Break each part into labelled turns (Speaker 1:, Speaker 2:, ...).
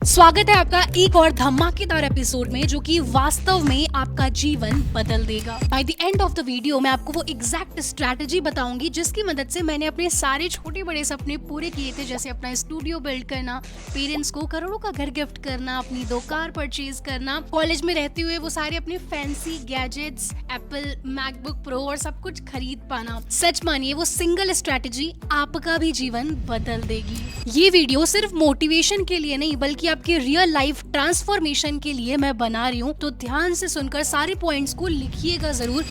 Speaker 1: स्वागत है आपका एक और धमाकेदार एपिसोड में जो कि वास्तव में आपका जीवन बदल देगा। By the end of the video मैं आपको वो एग्जैक्ट स्ट्रैटेजी बताऊंगी जिसकी मदद से मैंने अपने सारे छोटे बड़े सपने पूरे किए थे, जैसे अपना स्टूडियो बिल्ड करना, पेरेंट्स को करोड़ों का घर गिफ्ट करना, अपनी 2 कार परचेज करना, कॉलेज में रहते हुए वो सारे अपने fancy gadgets, Apple MacBook pro और सब कुछ खरीद पाना। सच मानिए वो सिंगल स्ट्रैटेजी आपका भी जीवन बदल देगी। ये वीडियो सिर्फ मोटिवेशन के लिए नहीं बल्कि आपके रियल लाइफ ट्रांसफॉर्मेशन के लिए मैं बना रही हूँ, तो ध्यान से सुनकर सारे पॉइंट्स को लिखिएगा जरूर।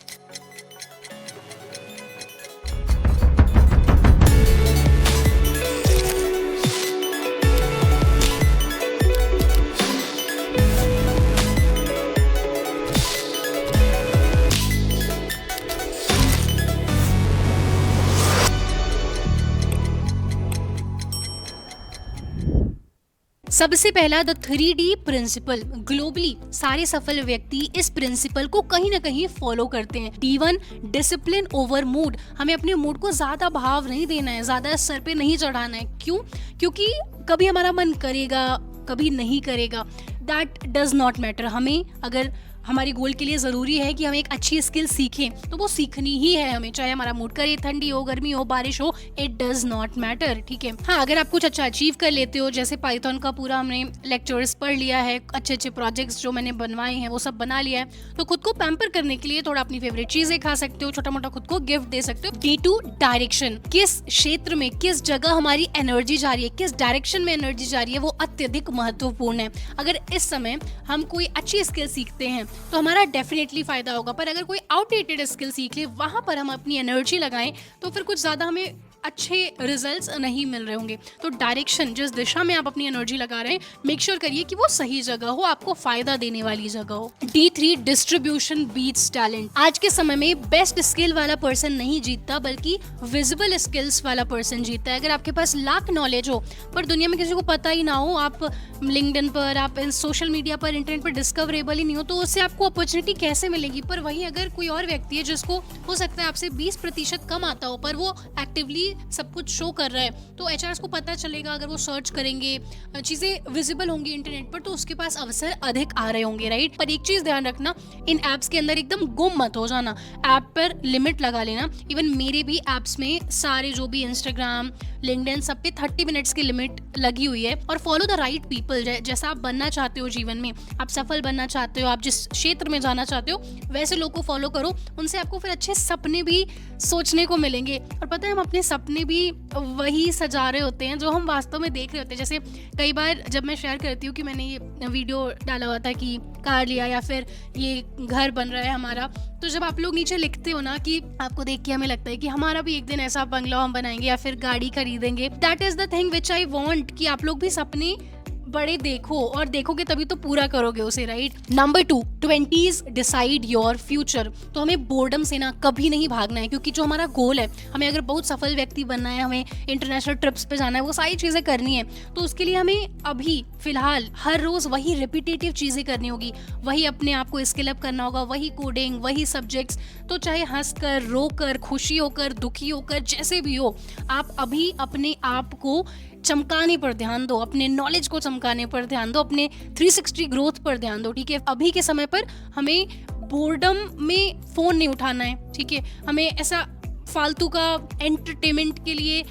Speaker 1: सबसे पहला द 3D प्रिंसिपल। ग्लोबली सारे सफल व्यक्ति इस प्रिंसिपल को कहीं ना कहीं फॉलो करते हैं। D1 discipline over mood. हमें अपने मूड को ज्यादा भाव नहीं देना है, ज्यादा सर पे नहीं चढ़ाना है। क्यों? क्योंकि कभी हमारा मन करेगा, कभी नहीं करेगा। That does not matter. हमें अगर हमारे गोल के लिए जरूरी है कि हम एक अच्छी स्किल सीखें तो वो सीखनी ही है हमें, चाहे हमारा मूड करे, ठंडी हो, गर्मी हो, बारिश हो, इट डज नॉट मैटर। ठीक है। हाँ, अगर आप कुछ अच्छा अचीव कर लेते हो, जैसे पाइथन का पूरा हमने लेक्चर्स पढ़ लिया है, अच्छे अच्छे प्रोजेक्ट्स जो मैंने बनवाए हैं वो सब बना लिया है, तो खुद को पैम्पर करने के लिए थोड़ा अपनी फेवरेट चीजें खा सकते हो, छोटा मोटा खुद को गिफ्ट दे सकते हो। D2 direction. किस क्षेत्र में, किस जगह हमारी एनर्जी जा रही है, किस डायरेक्शन में एनर्जी जा रही है, वो अत्यधिक महत्वपूर्ण है। अगर इस समय हम कोई अच्छी स्किल सीखते हैं तो हमारा डेफिनेटली फायदा होगा, पर अगर कोई आउटडेटेड स्किल सीख ले, वहां पर हम अपनी एनर्जी लगाएं तो फिर कुछ ज्यादा हमें अच्छे रिजल्ट्स नहीं मिल रहे होंगे। तो डायरेक्शन, जिस दिशा में आप अपनी एनर्जी लगा रहे हैं, मेक श्योर करिए कि वो सही जगह हो, आपको फायदा देने वाली जगह हो। D3 distribution beats talent. आज के समय में बेस्ट स्किल वाला पर्सन नहीं जीतता बल्कि विजिबल स्किल्स वाला पर्सन जीतता है। अगर आपके पास लाख नॉलेज हो पर दुनिया में किसी को पता ही ना हो, आप लिंक्डइन पर, आप सोशल मीडिया पर, इंटरनेट पर डिस्कवरेबल ही नहीं हो, तो उससे आपको अपॉर्चुनिटी कैसे मिलेगी? पर वहीं अगर कोई और व्यक्ति है जिसको हो सकता है आपसे 20% कम आता हो पर वो एक्टिवली सब कुछ शो कर रहा है, तो एचआरएस को पता चलेगा। अगर वो सर्च करेंगे, चीजें विजिबल होंगी इंटरनेट पर, तो उसके पास अवसर अधिक आ रहे होंगे, राइट? पर एक चीज ध्यान रखना, इन एप्स के अंदर एकदम गुम मत हो जाना, ऐप पर लिमिट लगा लेना। इवन मेरे भी एप्स में सारे जो भी इंस्टाग्राम, लिंक्डइन, सब पे 30 मिनट्स की लिमिट लगी हुई है। और फॉलो द राइट पीपल। जैसा आप बनना चाहते हो जीवन में, आप सफल बनना चाहते हो, आप जिस क्षेत्र में जाना चाहते हो, वैसे लोग को फॉलो करो। उनसे आपको फिर अच्छे सपने भी सोचने को मिलेंगे। और पता है, हम अपने सपने भी वही सजा रहे होते हैं जो हम वास्तव में देख रहे होते हैं। जैसे कई बार जब मैं शेयर करती हूँ कि मैंने ये वीडियो डाला हुआ था कि कार लिया या फिर ये घर बन रहा है हमारा, तो जब आप लोग नीचे लिखते हो ना कि आपको देख के हमें लगता है कि हमारा भी एक दिन ऐसा बंगला हम बनाएंगे या फिर गाड़ी खरीदेंगे, that is the thing which I want, कि आप लोग भी सपने बड़े देखो, और देखोगे तभी तो पूरा करोगे उसे, right? Number 2, 20s decide your future. तो हमें बोर्डम से ना कभी नहीं भागना है, क्योंकि जो हमारा गोल है, हमें अगर बहुत सफल व्यक्ति बनना है, हमें इंटरनेशनल ट्रिप्स पे जाना है, वो सारी चीजें करनी है, तो उसके लिए हमें अभी फिलहाल हर रोज वही रिपीटेटिव चीजें करनी होगी, वही अपने आप को स्किल अप करना होगा, वही कोडिंग, वही सब्जेक्ट्स। तो चाहे हंसकर, रोकर, खुशी होकर, दुखी होकर, जैसे भी हो, आप अभी अपने आप को चमकाने पर ध्यान दो, अपने नॉलेज को चमकाने पर ध्यान दो, अपने 360 ग्रोथ पर ध्यान दो। ठीक है। अभी के समय पर हमें बोर्डम में फोन नहीं उठाना है। ठीक है। हमें ऐसा फालतू का एंटरटेनमेंट के लिए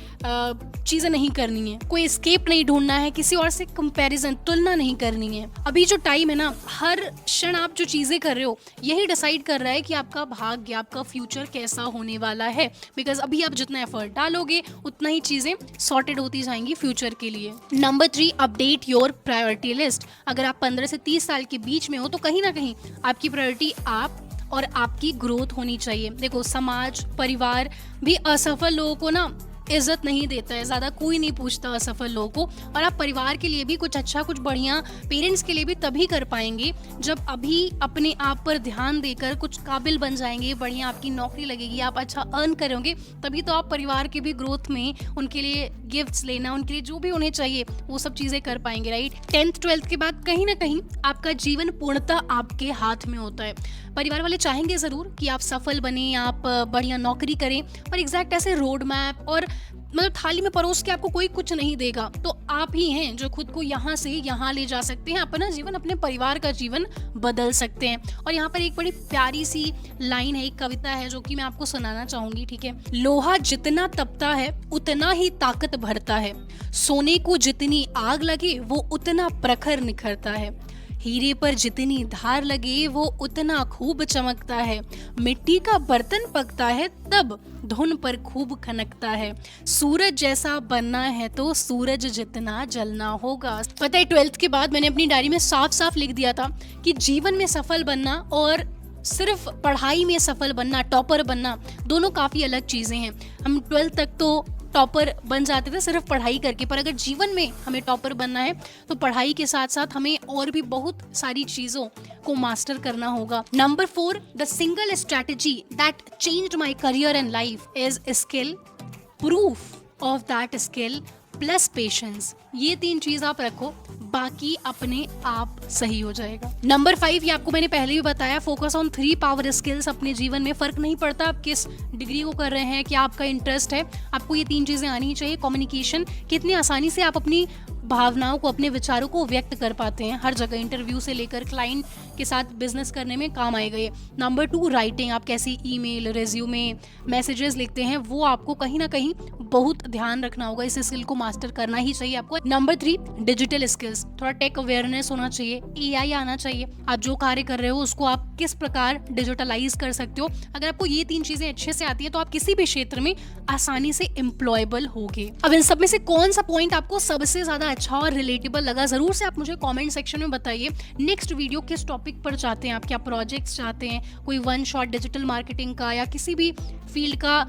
Speaker 1: चीजें नहीं करनी है, कोई एस्केप नहीं ढूंढना है, किसी और से कंपैरिजन, तुलना नहीं करनी है। अभी जो टाइम है ना, हर क्षण आप जो चीजें कर रहे हो यही डिसाइड कर रहा है कि आपका भाग्य, आपका फ्यूचर कैसा होने वाला है। बिकॉज अभी आप जितना एफर्ट डालोगे उतना ही चीजें सॉर्टेड होती जाएंगी फ्यूचर के लिए। Number 3, update your priority list. अगर आप 15 से 30 साल के बीच में हो तो कहीं ना कहीं आपकी प्रायोरिटी आप और आपकी ग्रोथ होनी चाहिए। देखो, समाज, परिवार भी असफल लोगों को ना इज्जत नहीं देता है, ज्यादा कोई नहीं पूछता असफल लोगों को। और आप परिवार के लिए भी कुछ अच्छा, कुछ बढ़िया, पेरेंट्स के लिए भी तभी कर पाएंगे जब अभी अपने आप पर ध्यान देकर कुछ काबिल बन जाएंगे, बढ़िया आपकी नौकरी लगेगी, आप अच्छा अर्न करोगे, तभी तो आप परिवार के भी ग्रोथ में उनके लिए गिफ्ट्स लेना, उनके लिए जो भी उन्हें चाहिए वो सब चीजें कर पाएंगे, राइट? 10th 12th के बाद कहीं ना कहीं आपका जीवन पूर्णतः आपके हाथ में होता है। परिवार वाले चाहेंगे जरूर कि आप सफल बने, आप बढ़िया नौकरी करें, पर एग्जैक्ट ऐसे रोड मैप और मतलब थाली में परोस के आपको कोई कुछ नहीं देगा, तो आप ही हैं जो खुद को यहाँ से यहाँ ले जा सकते हैं, अपना जीवन, अपने परिवार का जीवन बदल सकते हैं। और यहाँ पर एक बड़ी प्यारी सी लाइन है, एक कविता है जो कि मैं आपको सुनाना चाहूंगी, ठीक है। लोहा जितना तपता है उतना ही ताकत भरता है, सोने को जितनी आग लगे वो उतना प्रखर निखरता है, हीरे पर जितनी धार लगे वो उतना खूब चमकता है, मिट्टी का बर्तन पकता है तब धुन पर खूब खनकता है, सूरज जैसा बनना है तो सूरज जितना जलना होगा। पता है 12th के बाद मैंने अपनी डायरी में साफ साफ लिख दिया था कि जीवन में सफल बनना और सिर्फ पढ़ाई में सफल बनना, टॉपर बनना, दोनों काफ़ी अलग चीज़ें हैं। हम 12th तक तो टॉपर बन जाते थे सिर्फ पढ़ाई करके, पर अगर जीवन में हमें टॉपर बनना है तो पढ़ाई के साथ साथ हमें और भी बहुत सारी चीज़ों को मास्टर करना होगा। Number 4, the single strategy that changed my career and life is skill, proof of that skill plus patience. ये 3 चीज आप रखो, बाकी अपने आप सही हो जाएगा। नंबर 5, ये आपको मैंने पहले भी बताया, फोकस ऑन 3 पावर स्किल्स अपने जीवन में। फर्क नहीं पड़ता आप किस डिग्री को कर रहे हैं, क्या आपका इंटरेस्ट है, आपको ये 3 चीजें आनी चाहिए। कम्युनिकेशन, कितनी आसानी से आप अपनी भावनाओं को, अपने विचारों को व्यक्त कर पाते हैं हर जगह, इंटरव्यू से लेकर क्लाइंट के साथ बिजनेस करने में काम आएगा ये। नंबर 2, राइटिंग, आप कैसी ईमेल, रेज्यूमे, मैसेजेस लिखते हैं, वो आपको कहीं ना कहीं बहुत ध्यान रखना होगा, इस स्किल को मास्टर करना ही चाहिए आपको। नंबर 3, डिजिटल स्किल्स, थोड़ा टेक अवेयरनेस होना चाहिए, एआई आना चाहिए, आप जो कार्य कर रहे हो उसको आप किस प्रकार डिजिटलाइज कर सकते हो। अगर आपको ये 3 चीजें अच्छे से आती है तो आप किसी भी क्षेत्र में आसानी से एम्प्लॉयबल होगे। अब इन सब में से कौन सा पॉइंट आपको सबसे ज्यादा अच्छा और रिलेटेबल लगा, जरूर से आप मुझे कमेंट सेक्शन में बताइए। नेक्स्ट वीडियो किस टॉपिक पर चाहते हैं आप, क्या प्रोजेक्ट्स चाहते हैं, कोई 1 शॉट डिजिटल मार्केटिंग का या किसी भी फील्ड का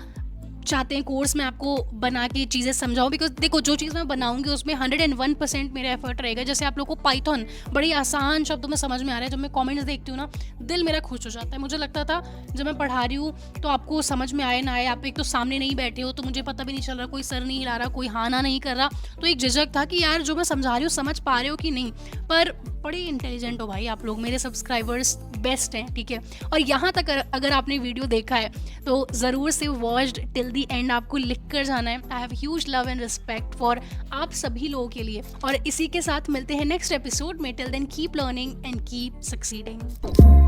Speaker 1: चाहते हैं कोर्स में आपको बना के चीज़ें समझाऊं। बिकॉज देखो, जो चीज़ मैं बनाऊंगी उसमें 101% मेरा एफर्ट रहेगा। जैसे आप लोगों को पाइथन बड़ी आसान शब्दों में समझ में आ रहा है, जब मैं कमेंट्स देखती हूँ ना दिल मेरा खुश हो जाता है। मुझे लगता था जब मैं पढ़ा रही हूँ तो आपको समझ में आए ना आए, आप एक तो सामने नहीं बैठे हो तो मुझे पता भी नहीं चल रहा, कोई सर नहीं हिला रहा, कोई हाँ ना नहीं कर रहा, तो एक झिझक था कि यार जो मैं समझा रही हूँ समझ पा रहे हो कि नहीं। पर बड़े इंटेलिजेंट हो भाई आप लोग, मेरे सब्सक्राइबर्स बेस्ट हैं, ठीक है। और यहाँ तक अगर आपने वीडियो देखा है तो ज़रूर से वॉच्ड टिल दी एंड आपको लिख कर जाना है। I have huge love and respect for आप सभी लोगों के लिए। और इसी के साथ मिलते हैं नेक्स्ट एपिसोड में। Till then keep learning and keep succeeding.